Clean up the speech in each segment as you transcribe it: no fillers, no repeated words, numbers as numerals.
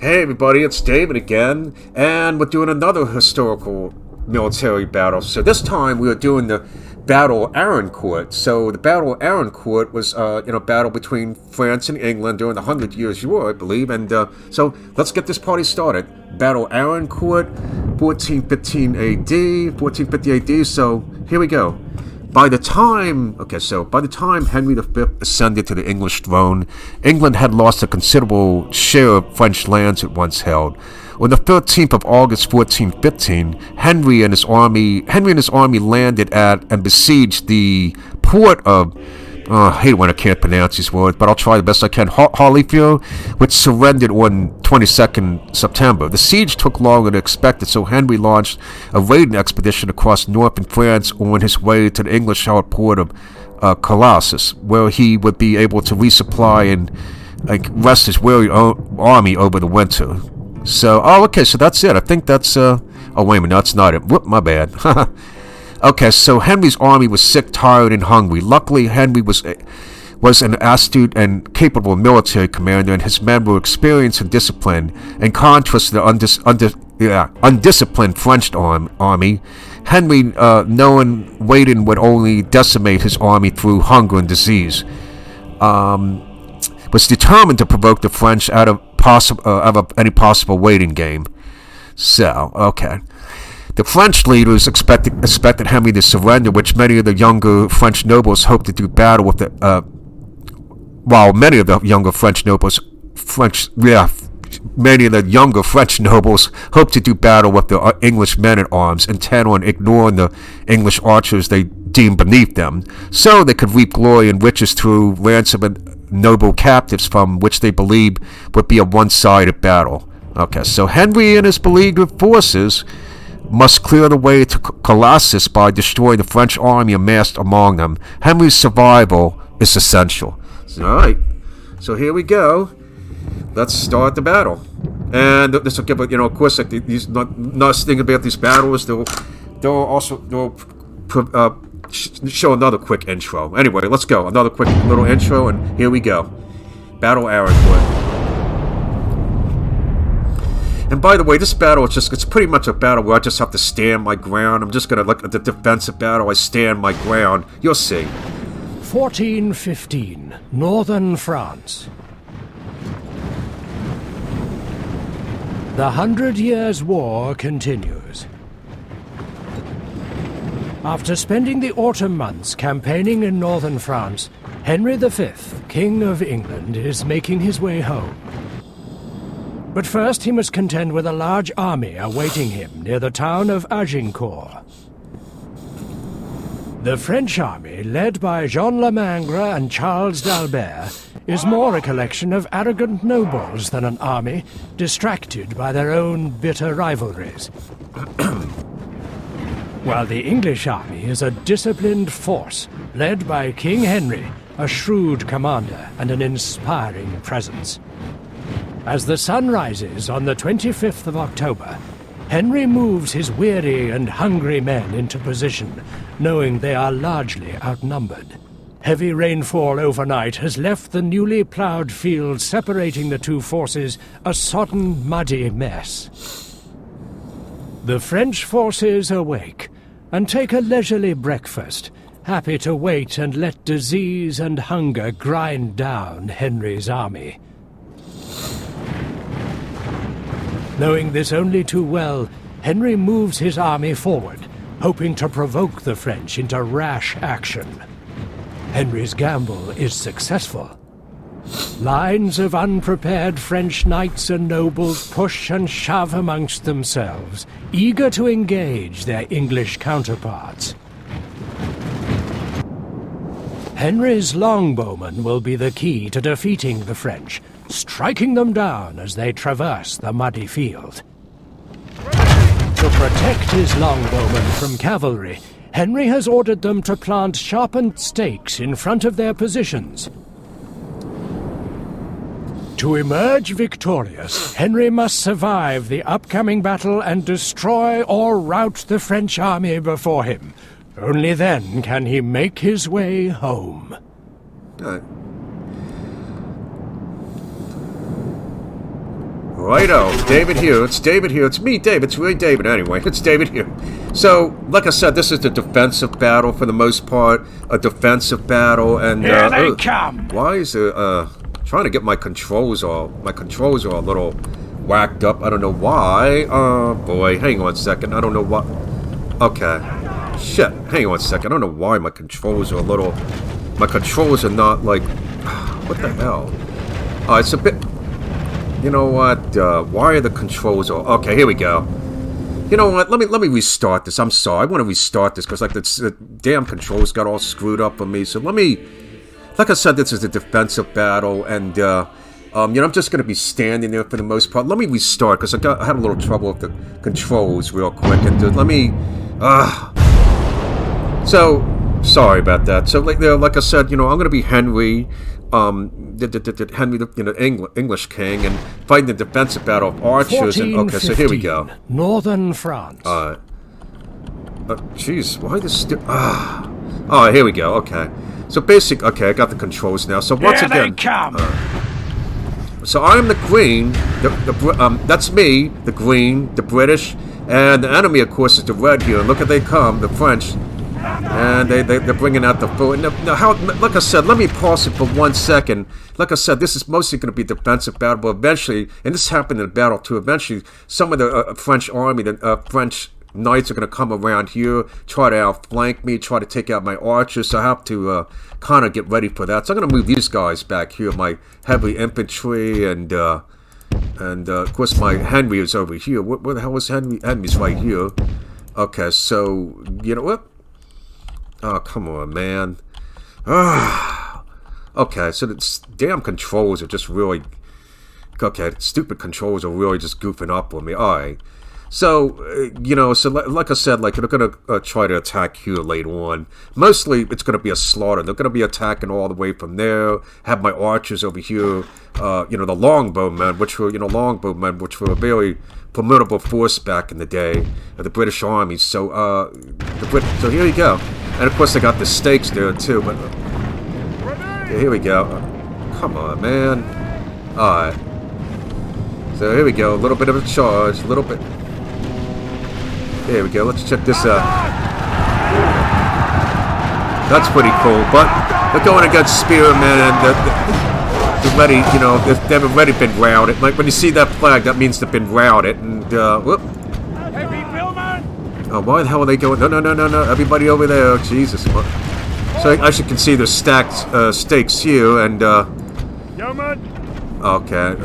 Hey everybody, it's David again, and we're doing another historical military battle. So this time we are doing the Battle of Arincourt. So the Battle of Arincourt was a battle between France and England during the 100 Years' War, I believe. And so let's get this party started. Battle of Arincourt, 1415 AD, 1450 AD. So here we go. By the time Henry V ascended to the English throne, England had lost a considerable share of French lands it once held. On the 13th of August, 1415, Henry and his army landed at and besieged the port of, I hate when I can't pronounce these words, but I'll try the best I can, Harleyfield, which surrendered on 22nd September. The siege took longer than expected, so Henry launched a raiding expedition across northern France on his way to the English-held port of Colossus, where he would be able to resupply and rest his weary army over the winter. So, so that's it. I think that's, wait a minute, that's not it. Whoop, my bad. Okay, so Henry's army was sick, tired, and hungry. Luckily, Henry was an astute and capable military commander, and his men were experienced and disciplined. In contrast to the undisciplined French army, Henry, knowing waiting would only decimate his army through hunger and disease, was determined to provoke the French out of any possible waiting game. So, okay. The French leaders expected Henry to surrender, which many of the younger French nobles hoped to do battle with many of the younger French nobles hoped to do battle with the English men-at-arms, intent on ignoring the English archers they deemed beneath them, so they could reap glory and riches through ransoming noble captives from which they believed would be a one-sided battle. Okay, so Henry and his beleaguered forces must clear the way to Colossus by destroying the French army amassed among them. Henry's survival is essential. Alright, so here we go. Let's start the battle. And this will give of course, like these nice thing about these battles, they'll show another quick intro. Anyway, let's go. Another quick little intro, and here we go. Battle Arincourt. And by the way, this battle it's pretty much a battle where I just have to stand my ground. I'm just gonna look at the defensive battle. I stand my ground. You'll see. 1415, northern France. The 100 Years' War continues. After spending the autumn months campaigning in northern France, Henry V, King of England, is making his way home. But first he must contend with a large army awaiting him near the town of Agincourt. The French army, led by Jean Le Mangre and Charles d'Albert, is more a collection of arrogant nobles than an army distracted by their own bitter rivalries. While the English army is a disciplined force, led by King Henry, a shrewd commander and an inspiring presence. As the sun rises on the 25th of October, Henry moves his weary and hungry men into position, knowing they are largely outnumbered. Heavy rainfall overnight has left the newly ploughed fields separating the two forces a sodden, muddy mess. The French forces awake and take a leisurely breakfast, happy to wait and let disease and hunger grind down Henry's army. Knowing this only too well, Henry moves his army forward, hoping to provoke the French into rash action. Henry's gamble is successful. Lines of unprepared French knights and nobles push and shove amongst themselves, eager to engage their English counterparts. Henry's longbowmen will be the key to defeating the French, striking them down as they traverse the muddy field. To protect his longbowmen from cavalry, Henry has ordered them to plant sharpened stakes in front of their positions. To emerge victorious, Henry must survive the upcoming battle and destroy or rout the French army before him. Only then can he make his way home. Righto, David here. It's David here. It's me, David. It's really David anyway. It's David here. So, like I said, this is the defensive battle for the most part. A defensive battle, and here they come. Why is it? Trying to get my controls all. My controls are a little whacked up. I don't know why. Oh boy, hang on a second. I don't know what. Okay. Shit. Hang on a second. I don't know why my controls are a little. My controls are not like. What the hell? It's a bit. You know what? Why are the controls all... Okay, here we go. You know what? Let me restart this. I'm sorry. I want to restart this because like the damn controls got all screwed up on me. So let me... Like I said, this is a defensive battle, and you know, I'm just going to be standing there for the most part. Let me restart because I had a little trouble with the controls real quick. And let me... So, sorry about that. So like I said, you know, I'm going to be Henry... Henry, the English king, and fighting the defensive battle of archers. And okay, so here we go. Northern France. Jeez, why this? Oh, here we go. Okay, so basic. Okay, I got the controls now. So once again, they come. So I'm the Green. That's me, the Green, the British, and the enemy, of course, is the Red here. And look at they come, the French. And they're bringing out the food. Now, how? Like I said, let me pause it for 1 second. Like I said, this is mostly going to be defensive battle, but eventually, and this happened in the battle too. Eventually, some of the French army, the French knights, are going to come around here, try to outflank me, try to take out my archers. So I have to kind of get ready for that. So I'm going to move these guys back here, my heavy infantry, and of course my Henry is over here. Where the hell is Henry? Henry's right here. Okay, so you know what? Oh, come on, man. Okay, so the damn controls are just really... Okay, stupid controls are really just goofing up on me. Alright. So, you know, so like I said, like, they're going to try to attack here later on. Mostly, it's going to be a slaughter. They're going to be attacking all the way from there. Have my archers over here. You know, the longbowmen, which were a very formidable force back in the day of the British Army. So, so here you go. And of course, they got the stakes there too. But okay, here we go. Come on, man. All right. So here we go. A little bit of a charge. A little bit. There we go. Let's check this out. That's pretty cool. But they're going against spearmen, and they're ready. You know, they've already been routed. Like when you see that flag, that means they've been routed. And whoop. Oh, why the hell are they going? No. Everybody over there. Jesus. So as you can see, there's stacked stakes here, and okay.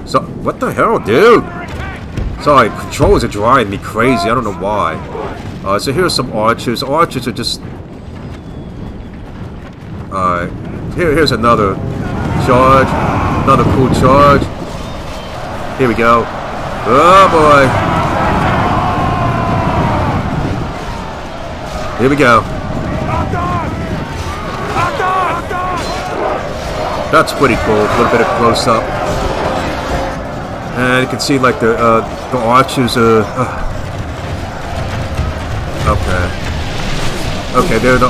So what the hell, dude? Sorry, controls are driving me crazy. I don't know why. So here's some archers. Archers are just. Alright. Here's another charge. Another cool charge. Here we go. Oh boy. Here we go. That's pretty cool. A little bit of close up, and you can see like the archers are. Okay, they're the.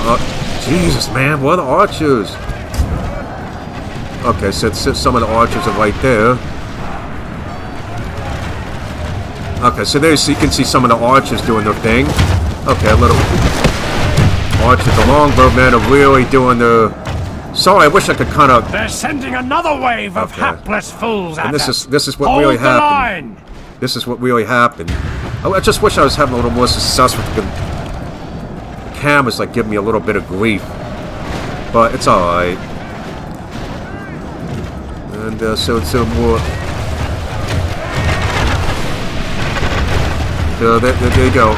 Jesus, man, what are the archers? Okay, so some of the archers are right there. Okay, so there you can see some of the archers doing their thing. Okay, a little. Archers, the longbowmen are really doing the... Sorry, I wish I could kind of... They're sending another wave of hapless fools at us. This is what really happened. This is what really happened. I just wish I was having a little more success with the cameras, like give me a little bit of grief. But it's alright. And so more... So there you go.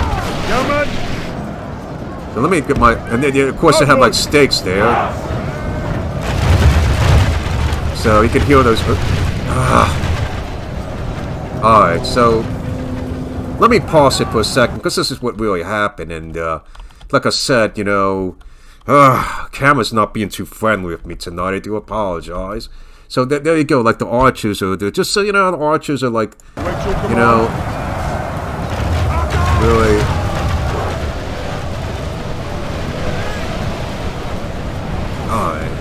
So let me get my... And then, of course, they have, like, stakes there. So you can hear those... Alright, so... Let me pause it for a second, because this is what really happened. And, like I said, you know... camera's not being too friendly with me tonight. I do apologize. So there you go. Like, the archers are... Just so you know, the archers are, like... You know... Really... Alright.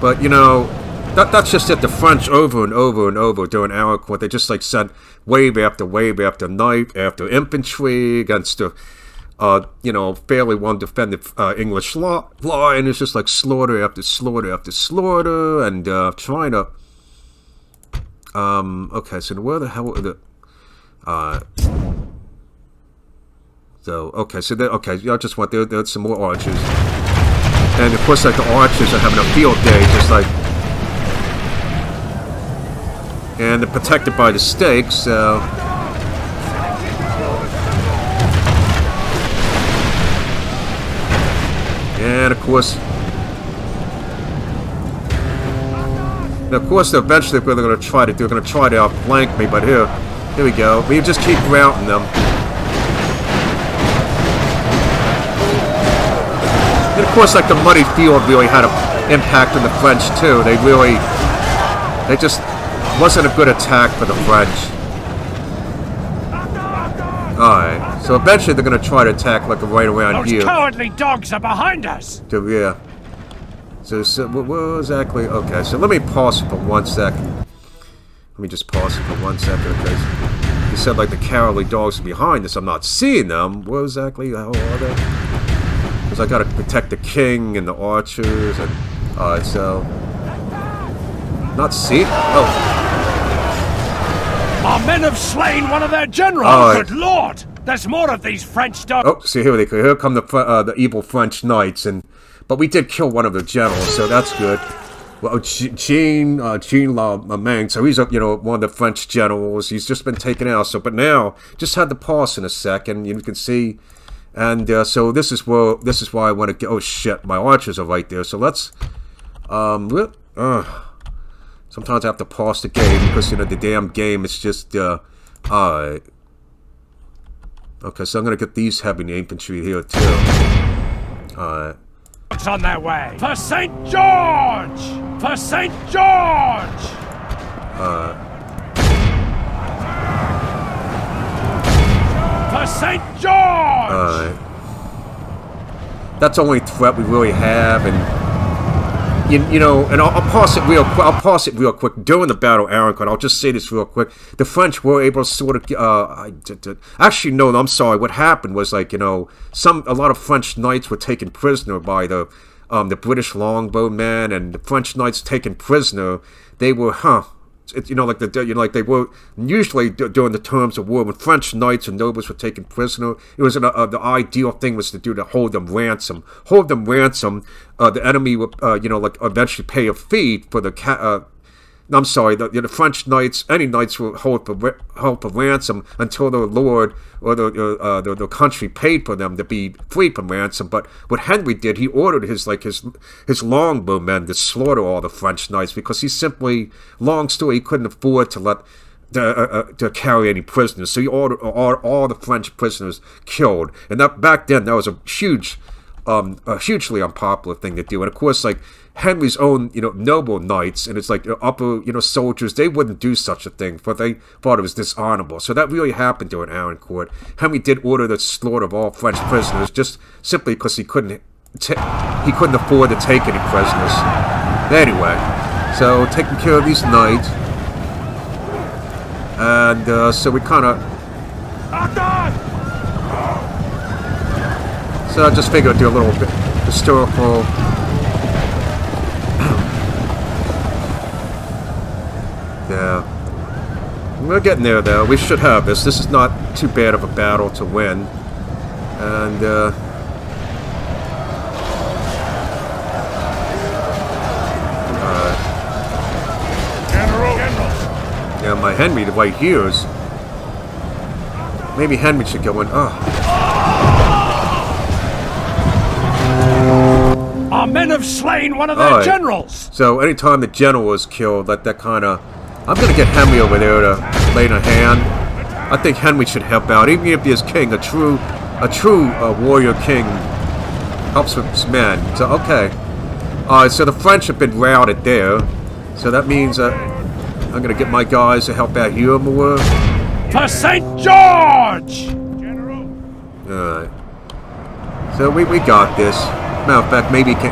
But, you know, That's just it. The French over and over and over during Arancourt, they just like sent wave after wave after night after infantry against the, you know, fairly well-defended English line. It's just like slaughter after slaughter after slaughter, and trying to. Okay, so where the hell are the? So okay, so okay, I just want there's some more archers, and of course, like the archers are having a field day, just like. And they're protected by the stakes, so... And of course... Now, of course, eventually what they're going to try to do, they're going to try to outflank me, but here we go. We just keep routing them. And of course, like the muddy field really had an impact on the French, too. They just... wasn't a good attack for the French. Alright, so eventually they're going to try to attack like right around here. Those cowardly dogs are behind us! So, yeah. So what exactly? Okay, so let me pause it for 1 second. Let me just pause it for 1 second, because you said like the cowardly dogs are behind us. I'm not seeing them. What exactly? How are they? Because I got to protect the king and the archers. And alright, so... Not see? Oh. Our men have slain one of their generals! Good lord! There's more of these French dogs! Oh, see, here they go. Here come the evil French knights, but we did kill one of the generals, so that's good. Well, Jean La Main, so he's you know, one of the French generals. He's just been taken out. So, but now, just had to pause in a second. You can see, and so this is why I want to get. Oh shit, my archers are right there. So let's sometimes I have to pause the game because, you know, the damn game is just, alright. Okay, so I'm gonna get these heavy infantry here, too. Alright. It's on their way! For St. George! For St. George! For St. George! Alright. That's the only threat we really have, and... You know, and I'll pause it real quick. I'll pause it real quick. During the Battle of Arancourt, I'll just say this real quick. The French were able to sort of, actually, no, I'm sorry. What happened was, like, you know, a lot of French knights were taken prisoner by the British longbowmen, and the French knights taken prisoner. They were, you know, like like they were usually during the terms of war when French knights and nobles were taken prisoner. It was the ideal thing was to hold them ransom. The enemy would you know, like eventually pay a fee for the I'm sorry, the French knights, any knights will hold for ransom until their lord or the country paid for them to be free from ransom. But what Henry did, he ordered his longbowmen to slaughter all the French knights because he simply, long story, he couldn't afford to let to carry any prisoners. So he ordered all the French prisoners killed. And that back then, that was a hugely unpopular thing to do. And of course, like Henry's own, you know, noble knights and it's like upper, you know, soldiers, they wouldn't do such a thing, but they thought it was dishonorable. So that really happened during Arancourt. Henry did order the slaughter of all French prisoners, just simply because he couldn't afford to take any prisoners. Anyway, so taking care of these knights, and so we kind of. So I just figured I'd do a little bit historical. Yeah. We're getting there, though. We should have this. This is not too bad of a battle to win. And, General! Yeah, my Henry right here is... Maybe Henry should go in. Our men have slain one of their generals! So anytime the general is killed, that kind of... I'm going to get Henry over there to lay in a hand. I think Henry should help out, even if he is king. A true warrior king helps with his men. So, okay. Alright, so the French have been routed there. So that means I'm going to get my guys to help out here more. For St. George! General. Alright. So we got this. Matter of fact, maybe can...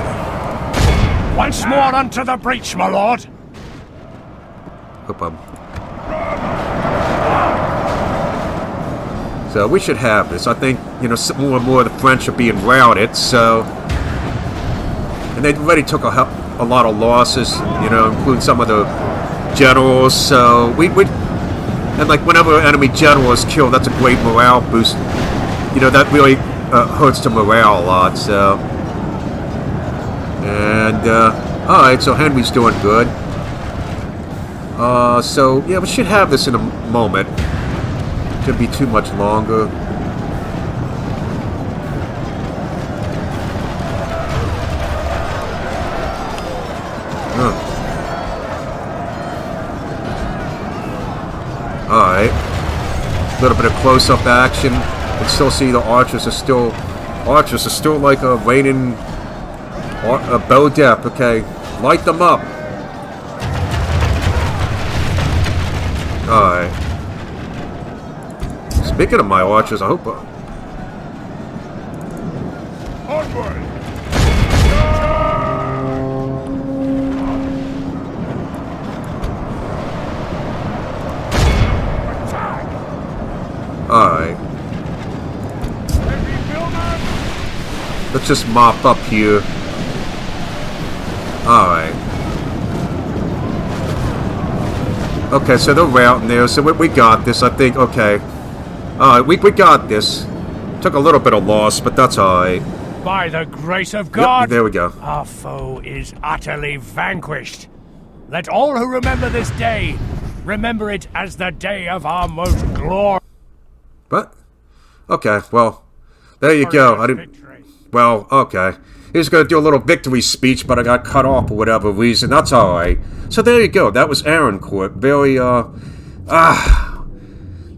Once more unto the breach, my lord. Hope I'm... So we should have this. I think, you know, more and more of the French are being routed, so... And they already took a lot of losses, you know, including some of the generals, so we... And, like, whenever an enemy general is killed, that's a great morale boost. You know, that really hurts the morale a lot, so... And, alright, so Henry's doing good. So, yeah, we should have this in a moment. Shouldn't be too much longer. Alright. A little bit of close-up action. You can still see the archers are still... Archers are still like a reigning... A bow depth, okay. Light them up. Alright. Speaking of my archers, I hope... Onward! Alright. Let's just mop up here. Alright. Okay, so they're routing there, so we got this, I think, okay. Alright, we got this. Took a little bit of loss, but that's alright. By the grace of God, Yep, there we go. our foe is utterly vanquished. Let all who remember this day remember it as the day of our most glorious What? Okay, well, there you go. I didn't... victory. Well, okay. He was going to do a little victory speech, but I got cut off for whatever reason. That's alright. So there you go. That was Arincourt. Very, I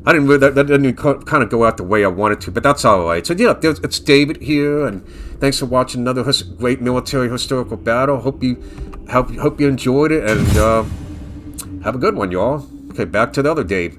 didn't really, that didn't kind of go out the way I wanted to, but that's alright. So yeah, it's David here, and thanks for watching another great military historical battle. Hope you enjoyed it, and have a good one, y'all. Okay, back to the other Dave.